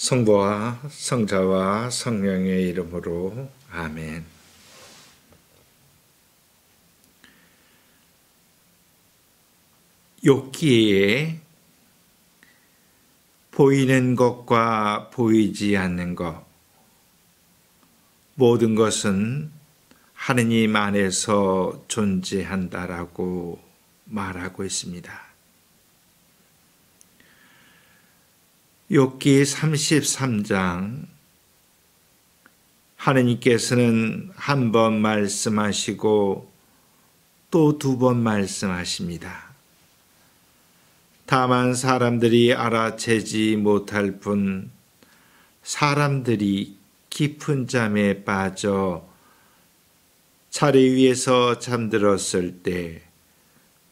성부와 성자와 성령의 이름으로 아멘. 욥기에 보이는 것과 보이지 않는 것, 모든 것은 하느님 안에서 존재한다라고 말하고 있습니다. 욥기 33장, 하느님께서는 한 번 말씀하시고 또 두 번 말씀하십니다. 다만 사람들이 알아채지 못할 뿐 사람들이 깊은 잠에 빠져 자리 위에서 잠들었을 때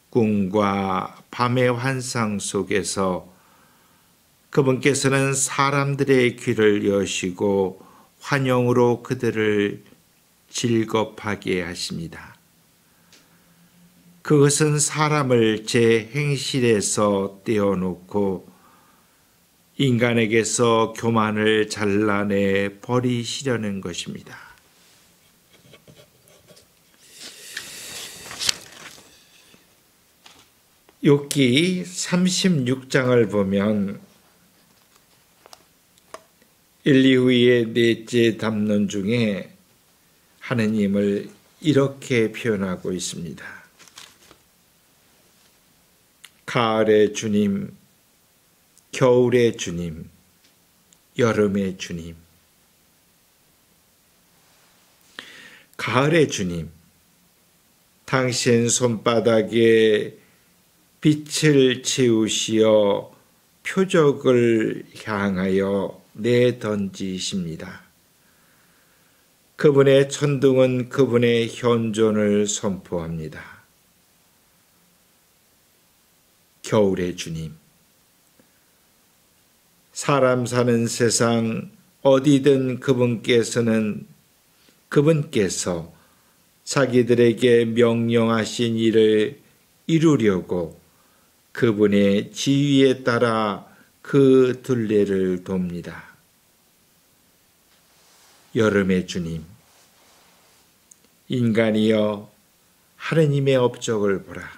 꿈과 밤의 환상 속에서 그분께서는 사람들의 귀를 여시고 환영으로 그들을 즐겁하게 하십니다. 그것은 사람을 제 행실에서 떼어놓고 인간에게서 교만을 잘라내 버리시려는 것입니다. 욥기 36장을 보면 1, 2후의 넷째 담론 중에 하느님을 이렇게 표현하고 있습니다. 가을의 주님, 겨울의 주님, 여름의 주님. 가을의 주님, 당신 손바닥에 빛을 채우시어 표적을 향하여 내던지십니다. 그분의 천둥은 그분의 현존을 선포합니다. 겨울의 주님, 사람 사는 세상 어디든 그분께서 자기들에게 명령하신 일을 이루려고 그분의 지위에 따라 그 둘레를 돕니다. 여름의 주님, 인간이여 하느님의 업적을 보라.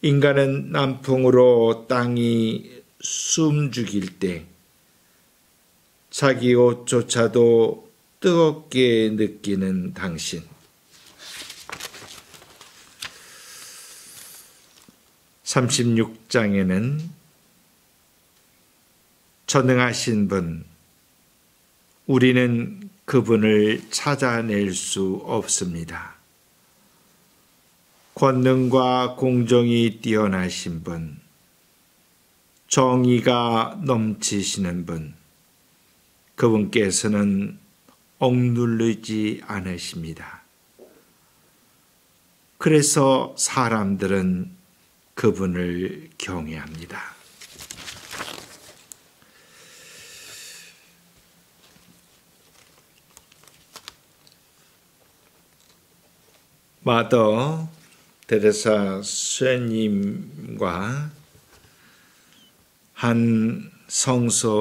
인간은 남풍으로 땅이 숨죽일 때 자기 옷조차도 뜨겁게 느끼는 당신. 36장에는 전능하신 분, 우리는 그분을 찾아낼 수 없습니다. 권능과 공정이 뛰어나신 분, 정의가 넘치시는 분, 그분께서는 억누르지 않으십니다. 그래서 사람들은 그분을 경외합니다. 마더 테레사 수녀님과 한 성소자와의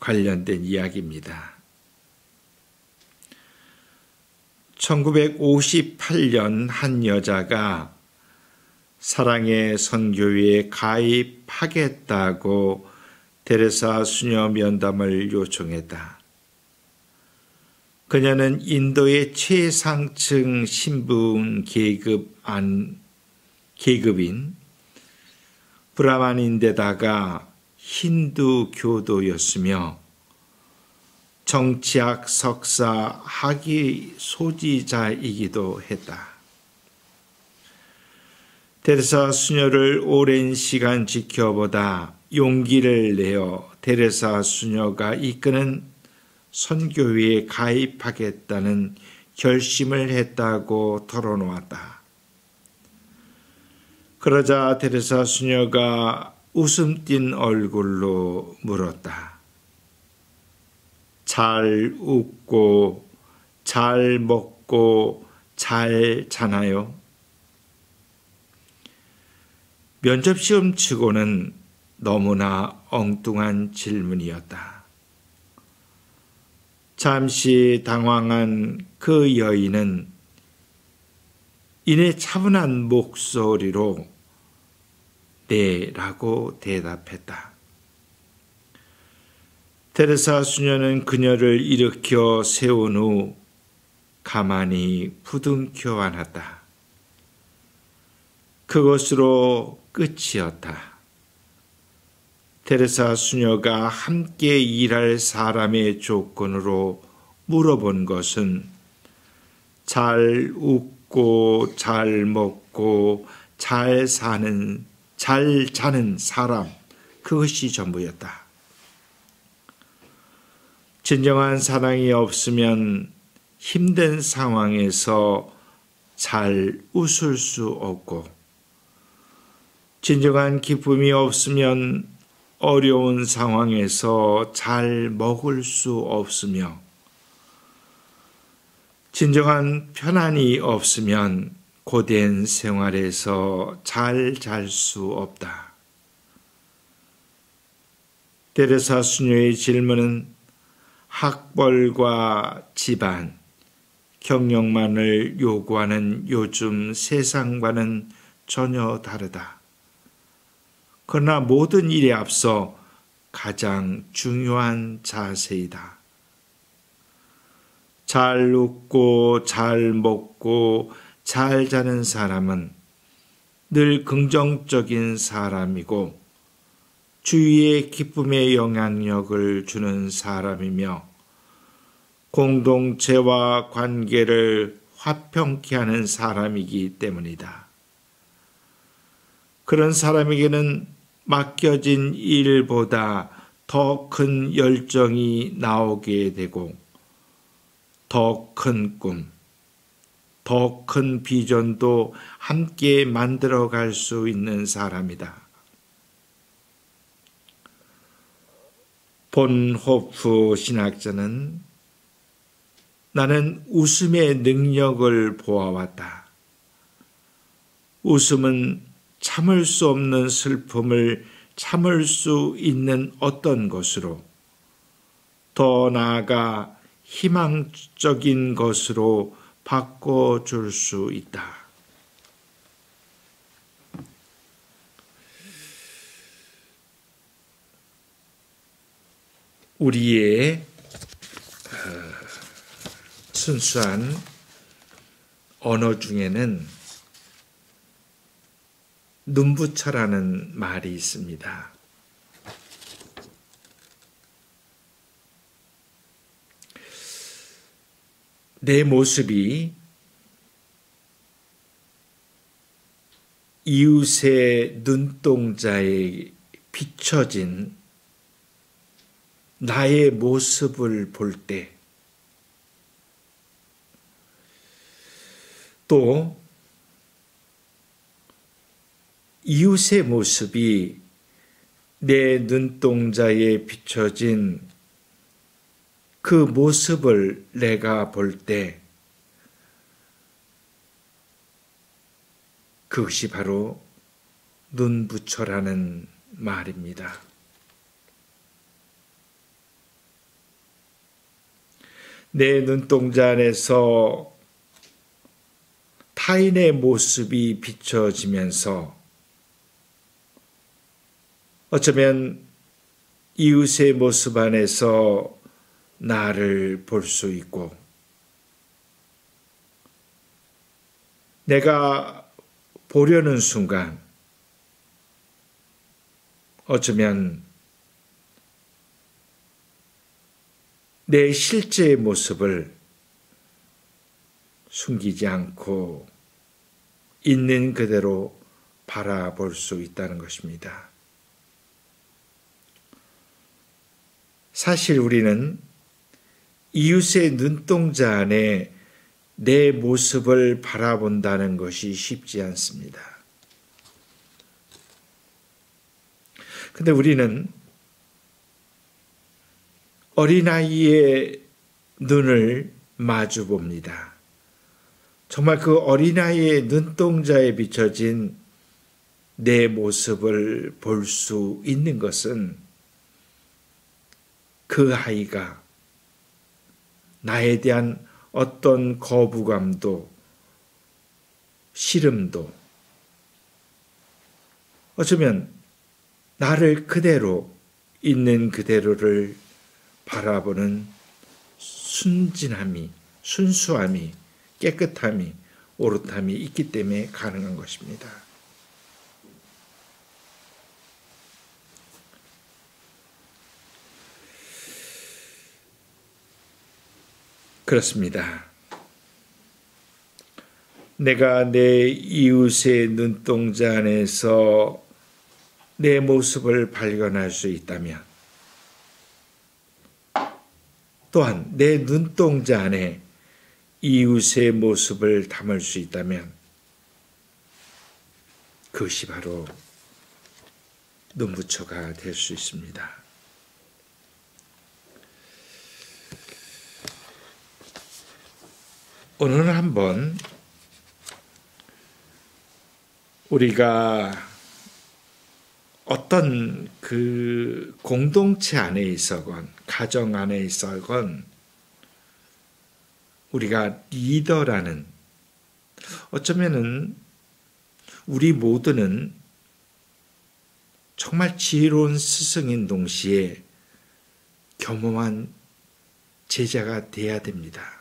관련된 이야기입니다. 1958년 한 여자가 사랑의 선교회에 가입하겠다고 테레사 수녀 면담을 요청했다. 그녀는 인도의 최상층 신분 계급인 브라만인데다가 힌두 교도였으며 정치학 석사 학위 소지자이기도 했다. 테레사 수녀를 오랜 시간 지켜보다 용기를 내어 테레사 수녀가 이끄는 선교회에 가입하겠다는 결심을 했다고 털어놓았다. 그러자 테레사 수녀가 웃음 띤 얼굴로 물었다. 잘 웃고 잘 먹고 잘 자나요? 면접시험 치고는 너무나 엉뚱한 질문이었다. 잠시 당황한 그 여인은 이내 차분한 목소리로 네 라고 대답했다. 테레사 수녀는 그녀를 일으켜 세운 후 가만히 부둥켜 안았다. 그것으로 끝이었다. 테레사 수녀가 함께 일할 사람의 조건으로 물어본 것은 잘 웃고 잘 먹고 잘 자는 사람, 그것이 전부였다. 진정한 사랑이 없으면 힘든 상황에서 잘 웃을 수 없고, 진정한 기쁨이 없으면 어려운 상황에서 잘 먹을 수 없으며, 진정한 편안이 없으면 고된 생활에서 잘 잘 수 없다. 테레사 수녀의 질문은 학벌과 집안, 경력만을 요구하는 요즘 세상과는 전혀 다르다. 그러나 모든 일에 앞서 가장 중요한 자세이다. 잘 웃고 잘 먹고 잘 자는 사람은 늘 긍정적인 사람이고 주위의 기쁨에 영향력을 주는 사람이며 공동체와 관계를 화평케 하는 사람이기 때문이다. 그런 사람에게는 맡겨진 일보다 더 큰 열정이 나오게 되고 더 큰 꿈, 더 큰 비전도 함께 만들어갈 수 있는 사람이다. 본호프 신학자는 나는 웃음의 능력을 보아왔다. 웃음은 참을 수 없는 슬픔을 참을 수 있는 어떤 것으로, 더 나아가 희망적인 것으로 바꿔줄 수 있다. 우리의 순수한 언어 중에는 눈부처라는 말이 있습니다. 내 모습이 이웃의 눈동자에 비춰진 나의 모습을 볼 때, 또 이웃의 모습이 내 눈동자에 비춰진 그 모습을 내가 볼 때, 그것이 바로 눈부처라는 말입니다. 내 눈동자 안에서 타인의 모습이 비춰지면서 어쩌면 이웃의 모습 안에서 나를 볼 수 있고, 내가 보려는 순간 어쩌면 내 실제의 모습을 숨기지 않고 있는 그대로 바라볼 수 있다는 것입니다. 사실 우리는 이웃의 눈동자 안에 내 모습을 바라본다는 것이 쉽지 않습니다. 그런데 우리는 어린아이의 눈을 마주 봅니다. 정말 그 어린아이의 눈동자에 비춰진 내 모습을 볼 수 있는 것은 그 아이가 나에 대한 어떤 거부감도 싫음도 어쩌면 나를 그대로 있는 그대로를 바라보는 순진함이, 순수함이, 깨끗함이, 오롯함이 있기 때문에 가능한 것입니다. 그렇습니다. 내가 내 이웃의 눈동자 안에서 내 모습을 발견할 수 있다면, 또한 내 눈동자 안에 이웃의 모습을 담을 수 있다면 그것이 바로 눈부처가 될 수 있습니다. 오늘은 한번 우리가 어떤 그 공동체 안에 있어건, 가정 안에 있어건, 우리가 리더라는, 어쩌면은 우리 모두는 정말 지혜로운 스승인 동시에 겸허한 제자가 돼야 됩니다.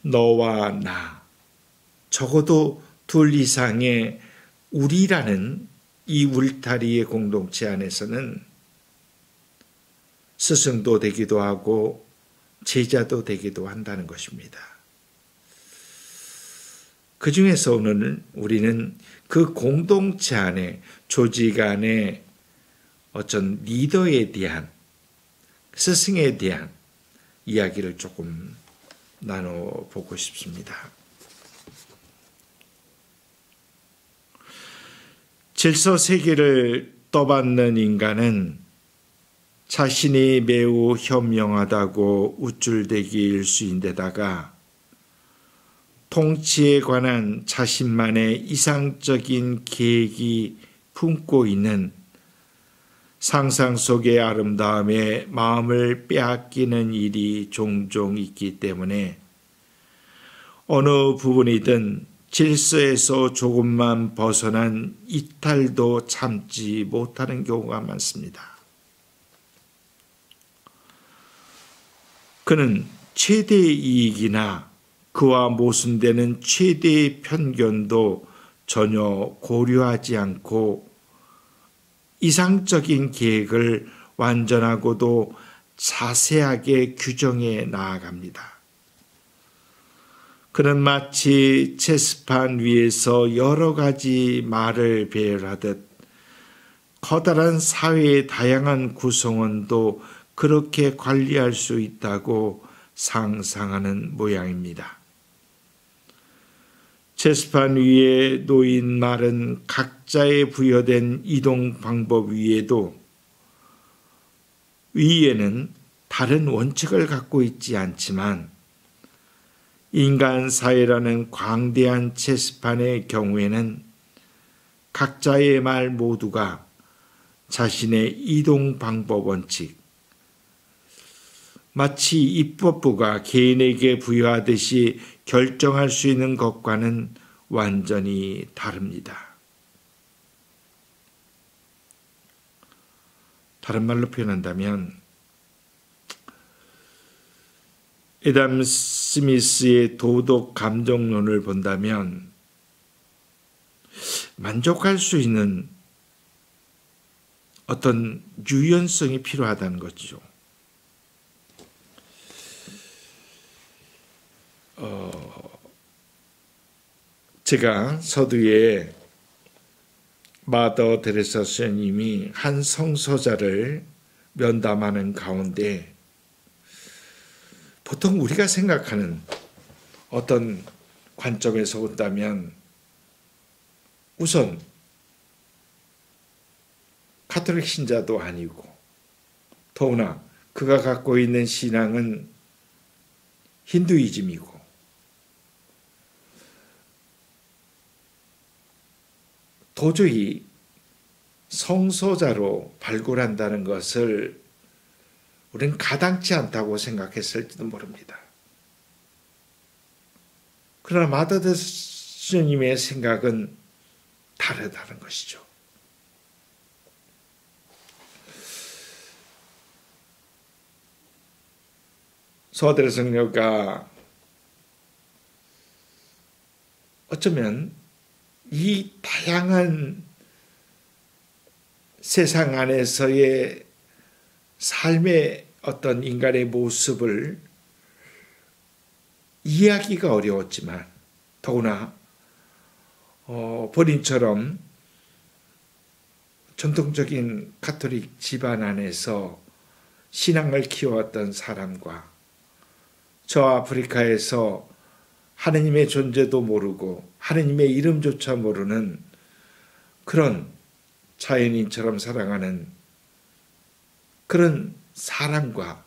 너와 나, 적어도 둘 이상의 우리라는 이 울타리의 공동체 안에서는 스승도 되기도 하고 제자도 되기도 한다는 것입니다. 그 중에서 오늘 우리는 그 공동체 안에, 조직 안에 어떤 리더에 대한, 스승에 대한 이야기를 조금 나눠보고 싶습니다. 질서세계를 떠받는 인간은 자신이 매우 현명하다고 우쭐대기 일수인데다가 통치에 관한 자신만의 이상적인 계획이 품고 있는 상상 속의 아름다움에 마음을 빼앗기는 일이 종종 있기 때문에 어느 부분이든 질서에서 조금만 벗어난 이탈도 참지 못하는 경우가 많습니다. 그는 최대의 이익이나 그와 모순되는 최대의 편견도 전혀 고려하지 않고 이상적인 계획을 완전하고도 자세하게 규정해 나아갑니다. 그는 마치 체스판 위에서 여러 가지 말을 배열하듯 커다란 사회의 다양한 구성원도 그렇게 관리할 수 있다고 상상하는 모양입니다. 체스판 위에 놓인 말은 각자에 부여된 이동 방법 위에는 다른 원칙을 갖고 있지 않지만 인간 사회라는 광대한 체스판의 경우에는 각자의 말 모두가 자신의 이동 방법 원칙, 마치 입법부가 개인에게 부여하듯이 결정할 수 있는 것과는 완전히 다릅니다. 다른 말로 표현한다면 애담 스미스의 도덕 감정론을 본다면 만족할 수 있는 어떤 유연성이 필요하다는 거죠. 제가 서두에 마더 데레사 수녀님이 한 성서자를 면담하는 가운데 보통 우리가 생각하는 어떤 관점에서 본다면 우선 가톨릭 신자도 아니고 더구나 그가 갖고 있는 신앙은 힌두이즘이고 도저히 성소자로 발굴한다는 것을 우리는 가당치 않다고 생각했을지도 모릅니다. 그러나 마더데스님의 생각은 다르다는 것이죠. 소아들의 성녀가 어쩌면 이 다양한 세상 안에서의 삶의 어떤 인간의 모습을 이해하기가 어려웠지만 더구나 본인처럼 전통적인 가톨릭 집안 안에서 신앙을 키워왔던 사람과 저 아프리카에서 하느님의 존재도 모르고 하느님의 이름조차 모르는 그런 자연인처럼 살아가는 그런 사람과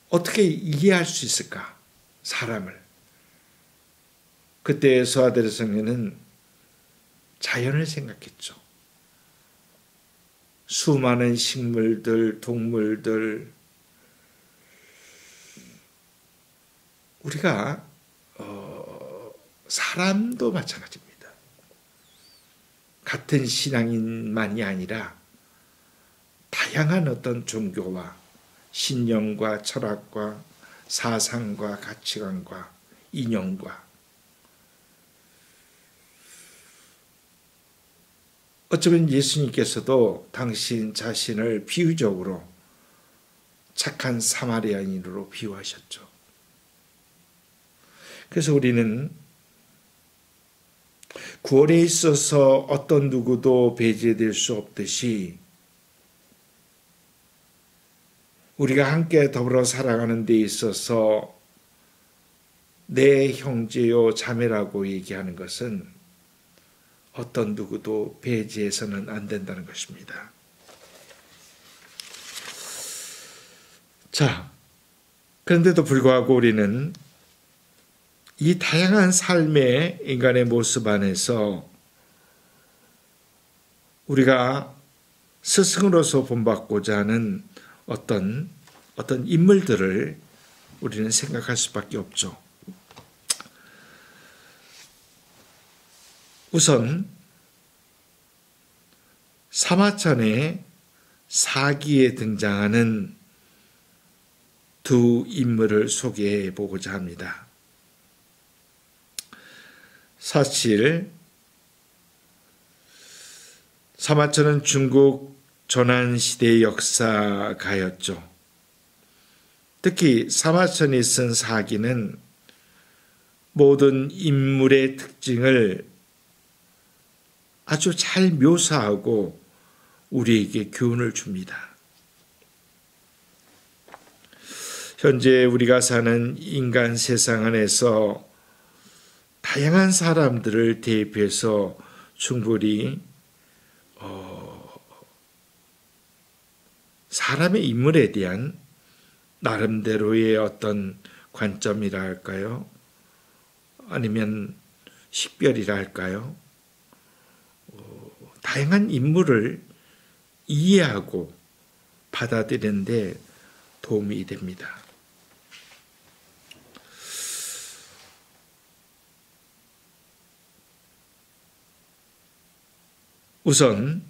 어떻게 이해할 수 있을까? 사람을. 그때 소아들의 성녀는 자연을 생각했죠. 수많은 식물들, 동물들, 우리가 사람도 마찬가지입니다. 같은 신앙인만이 아니라 다양한 어떤 종교와 신념과 철학과 사상과 가치관과 이념과 어쩌면 예수님께서도 당신 자신을 비유적으로 착한 사마리아인으로 비유하셨죠. 그래서 우리는 구원에 있어서 어떤 누구도 배제될 수 없듯이 우리가 함께 더불어 살아가는 데 있어서 내 형제요 자매라고 얘기하는 것은 어떤 누구도 배제해서는 안 된다는 것입니다. 자, 그런데도 불구하고 우리는 이 다양한 삶의 인간의 모습 안에서 우리가 스승으로서 본받고자 하는 어떤 인물들을 우리는 생각할 수밖에 없죠. 우선 사마천의 사기에 등장하는 두 인물을 소개해 보고자 합니다. 사실 사마천은 중국 조난시대의 역사가였죠. 특히 사마천이 쓴 사기는 모든 인물의 특징을 아주 잘 묘사하고 우리에게 교훈을 줍니다. 현재 우리가 사는 인간 세상 안에서 다양한 사람들을 대입해서 충분히 사람의 인물에 대한 나름대로의 어떤 관점이라 할까요? 아니면 식별이라 할까요? 다양한 인물을 이해하고 받아들이는 데 도움이 됩니다. 우선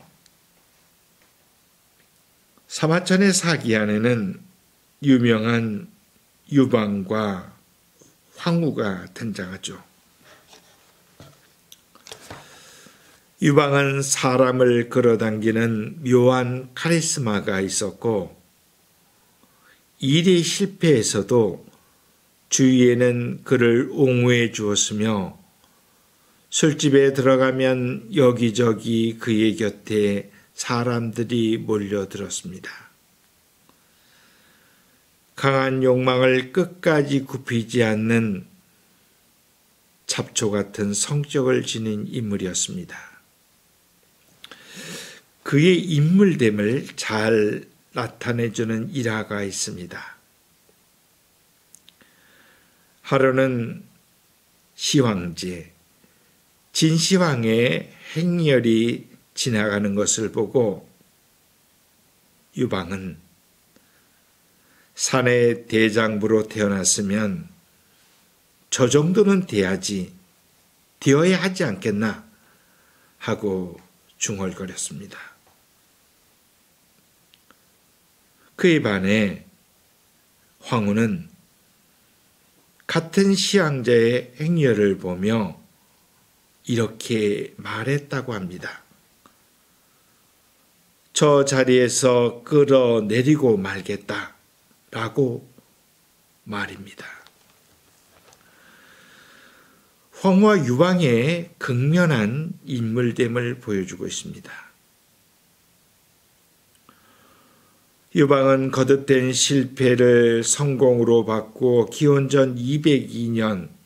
사마천의 사기 안에는 유명한 유방과 황후가 등장하죠. 유방은 사람을 끌어당기는 묘한 카리스마가 있었고 일이 실패해서도 주위에는 그를 옹호해 주었으며 술집에 들어가면 여기저기 그의 곁에 사람들이 몰려들었습니다. 강한 욕망을 끝까지 굽히지 않는 잡초 같은 성격을 지닌 인물이었습니다. 그의 인물됨을 잘 나타내주는 일화가 있습니다. 하루는 시황제 진시황의 행렬이 지나가는 것을 보고 유방은 사내 대장부로 태어났으면 저 정도는 되어야 하지 않겠나 하고 중얼거렸습니다. 그에 반해 황후는 같은 시황자의 행렬을 보며 이렇게 말했다고 합니다. 저 자리에서 끌어내리고 말겠다라고 말입니다. 황후와 유방의 극면한 인물됨을 보여주고 있습니다. 유방은 거듭된 실패를 성공으로 바꾸어 기원전 202년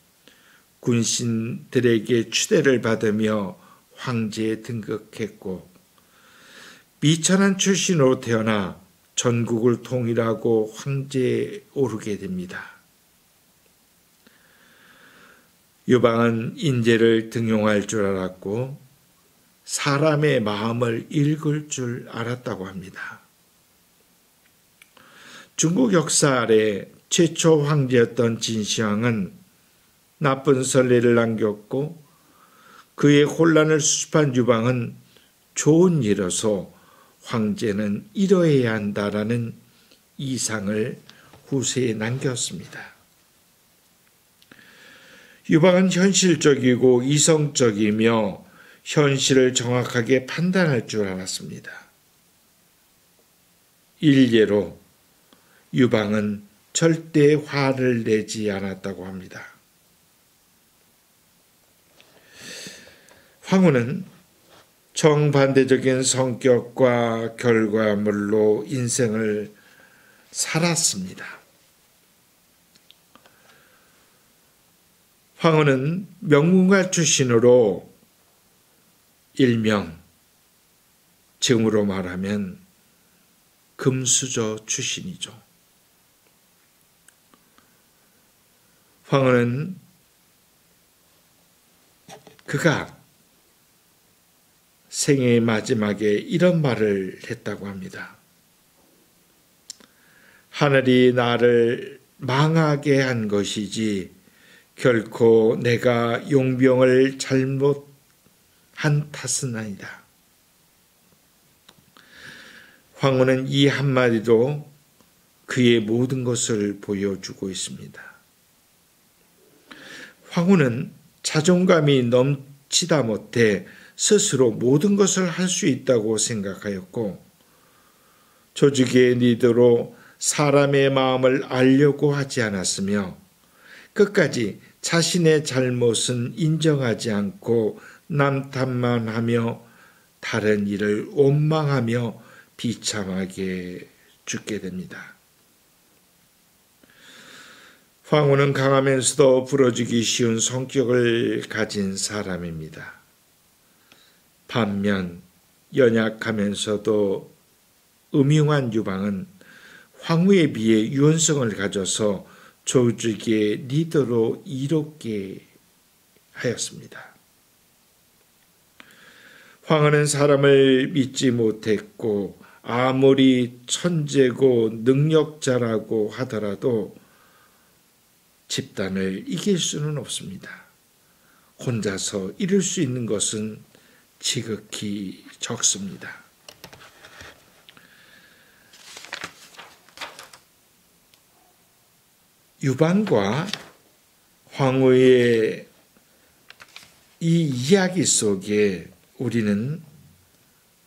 군신들에게 추대를 받으며 황제에 등극했고 미천한 출신으로 태어나 전국을 통일하고 황제에 오르게 됩니다. 유방은 인재를 등용할 줄 알았고 사람의 마음을 읽을 줄 알았다고 합니다. 중국 역사 아래 최초 황제였던 진시황은 나쁜 선례를 남겼고 그의 혼란을 수습한 유방은 좋은 예로서 황제는 이뤄야 한다라는 이상을 후세에 남겼습니다. 유방은 현실적이고 이성적이며 현실을 정확하게 판단할 줄 알았습니다. 일례로 유방은 절대 화를 내지 않았다고 합니다. 황후는 정반대적인 성격과 결과물로 인생을 살았습니다. 황후는 명문가 출신으로 일명 지금으로 말하면 금수저 출신이죠. 황후는 그가 생애의 마지막에 이런 말을 했다고 합니다. 하늘이 나를 망하게 한 것이지 결코 내가 용병을 잘못한 탓은 아니다. 황후는 이 한마디도 그의 모든 것을 보여주고 있습니다. 황후는 자존감이 넘치다 못해 스스로 모든 것을 할 수 있다고 생각하였고 조직의 리더로 사람의 마음을 알려고 하지 않았으며 끝까지 자신의 잘못은 인정하지 않고 남 탓만 하며 다른 일을 원망하며 비참하게 죽게 됩니다. 황후는 강하면서도 부러지기 쉬운 성격을 가진 사람입니다. 반면 연약하면서도 음흉한 유방은 황후에 비해 유연성을 가져서 조직의 리더로 이롭게 하였습니다. 황후는 사람을 믿지 못했고 아무리 천재고 능력자라고 하더라도 집단을 이길 수는 없습니다. 혼자서 이룰 수 있는 것은 지극히 적습니다. 유방과 황후의 이 이야기 속에 우리는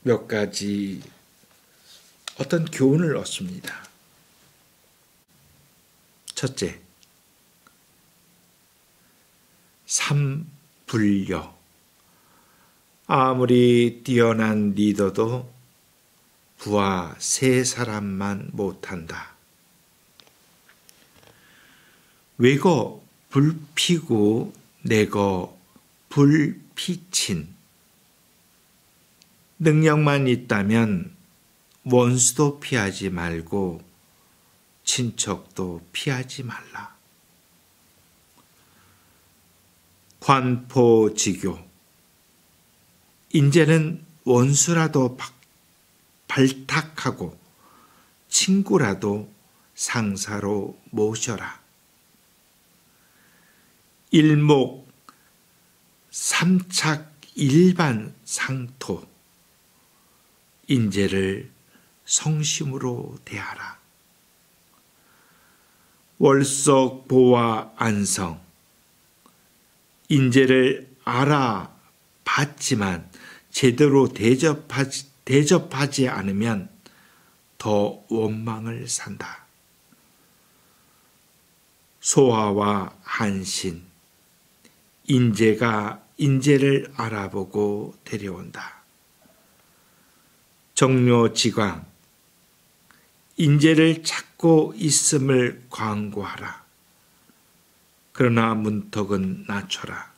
몇 가지 어떤 교훈을 얻습니다. 첫째, 삼불려. 아무리 뛰어난 리더도 부하 세 사람만 못한다. 외거 불피고 내거 불피친. 능력만 있다면 원수도 피하지 말고 친척도 피하지 말라. 관포지교, 인제는 원수라도 발탁하고 친구라도 상사로 모셔라. 일목 삼착 일반 상토, 인재를 성심으로 대하라. 월석 보와 안성, 인재를 알아봤지만 제대로 대접하지 않으면 더 원망을 산다. 소화와 한신, 인재가 인재를 알아보고 데려온다. 정묘지광, 인재를 찾고 있음을 광고하라. 그러나 문턱은 낮춰라.